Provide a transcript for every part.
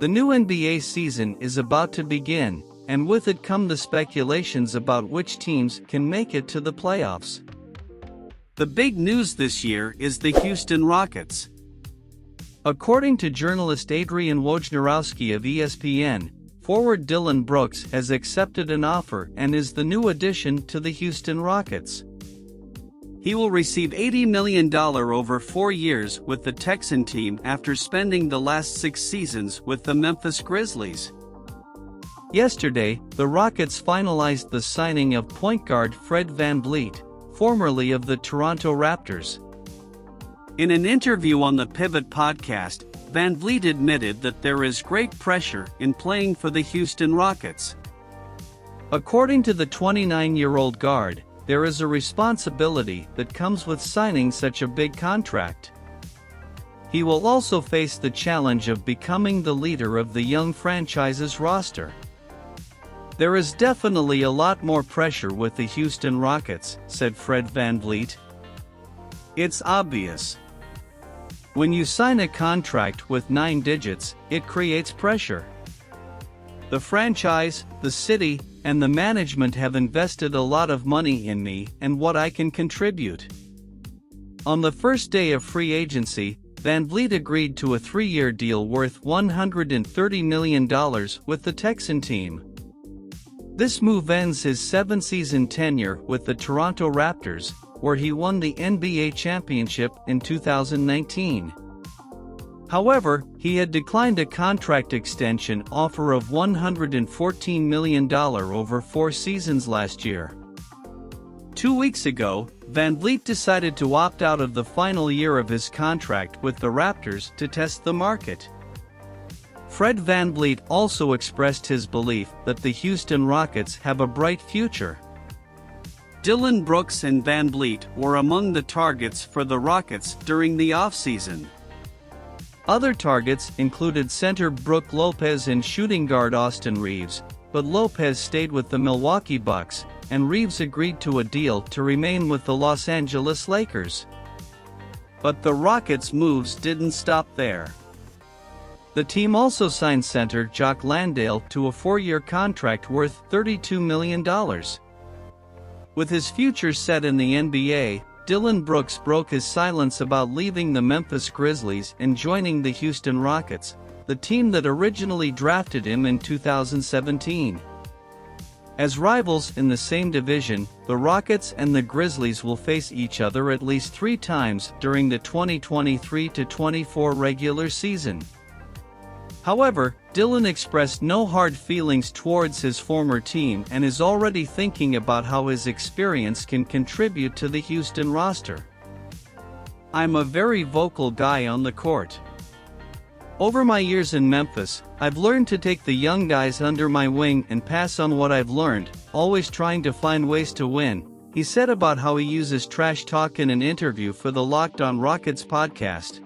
The new NBA season is about to begin, and with it come the speculations about which teams can make it to the playoffs. The big news this year is the Houston Rockets. According to journalist Adrian Wojnarowski of ESPN, forward Dillon Brooks has accepted an offer and is the new addition to the Houston Rockets. He will receive $80 million over 4 years with the Texan team after spending the last 6 seasons with the Memphis Grizzlies. Yesterday, the Rockets finalized the signing of point guard Fred VanVleet, formerly of the Toronto Raptors. In an interview on the Pivot podcast, VanVleet admitted that there is great pressure in playing for the Houston Rockets. According to the 29-year-old guard, there is a responsibility that comes with signing such a big contract. He will also face the challenge of becoming the leader of the young franchise's roster. There is definitely a lot more pressure with the Houston Rockets, said Fred VanVleet. It's obvious. When you sign a contract with 9 digits, it creates pressure. The franchise, the city, and the management have invested a lot of money in me and what I can contribute. On the first day of free agency, VanVleet agreed to a 3-year deal worth $130 million with the Texan team. This move ends his 7-season tenure with the Toronto Raptors, where he won the NBA championship in 2019. However, he had declined a contract extension offer of $114 million over 4 seasons last year. 2 weeks ago, VanVleet decided to opt out of the final year of his contract with the Raptors to test the market. Fred VanVleet also expressed his belief that the Houston Rockets have a bright future. Dillon Brooks and VanVleet were among the targets for the Rockets during the offseason. Other targets included center Brook Lopez and shooting guard Austin Reeves, but Lopez stayed with the Milwaukee Bucks, and Reeves agreed to a deal to remain with the Los Angeles Lakers. But the Rockets' moves didn't stop there. The team also signed center Jock Landale to a 4-year contract worth $32 million. With his future set in the NBA, Dillon Brooks broke his silence about leaving the Memphis Grizzlies and joining the Houston Rockets, the team that originally drafted him in 2017. As rivals in the same division, the Rockets and the Grizzlies will face each other at least 3 times during the 2023-24 regular season. However, Dillon expressed no hard feelings towards his former team and is already thinking about how his experience can contribute to the Houston roster. I'm a very vocal guy on the court. Over my years in Memphis, I've learned to take the young guys under my wing and pass on what I've learned, always trying to find ways to win, he said about how he uses trash talk in an interview for the Locked On Rockets podcast.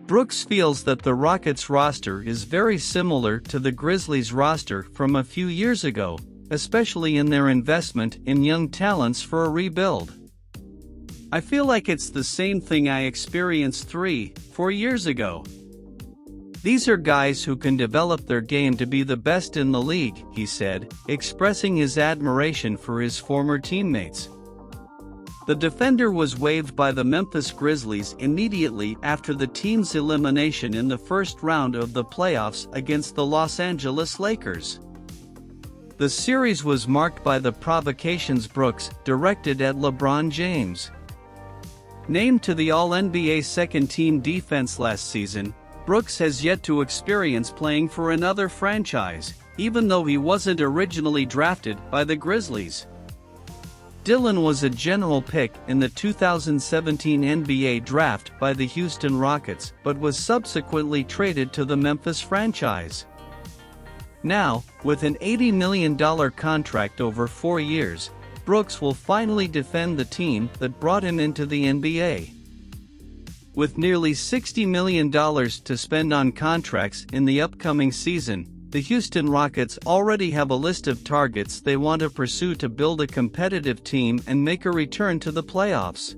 Brooks feels that the Rockets roster is very similar to the Grizzlies roster from a few years ago, especially in their investment in young talents for a rebuild. I feel like it's the same thing I experienced 3-4 years ago. These are guys who can develop their game to be the best in the league, he said, expressing his admiration for his former teammates. The defender was waived by the Memphis Grizzlies immediately after the team's elimination in the first round of the playoffs against the Los Angeles Lakers. The series was marked by the provocations Brooks directed at LeBron James. Named to the All-NBA second-team defense last season, Brooks has yet to experience playing for another franchise, even though he wasn't originally drafted by the Grizzlies. Dillon was a general pick in the 2017 NBA draft by the Houston Rockets but was subsequently traded to the Memphis franchise. Now, with an $80 million contract over 4 years, Brooks will finally defend the team that brought him into the NBA. With nearly $60 million to spend on contracts in the upcoming season, the Houston Rockets already have a list of targets they want to pursue to build a competitive team and make a return to the playoffs.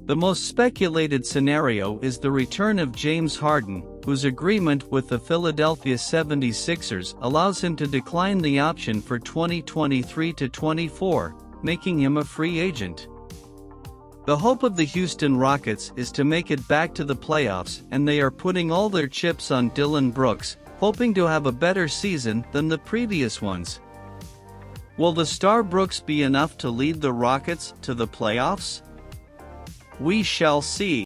The most speculated scenario is the return of James Harden, whose agreement with the Philadelphia 76ers allows him to decline the option for 2023-24, making him a free agent. The hope of the Houston Rockets is to make it back to the playoffs, and they are putting all their chips on Dillon Brooks, hoping to have a better season than the previous ones. Will the star Brooks be enough to lead the Rockets to the playoffs? We shall see.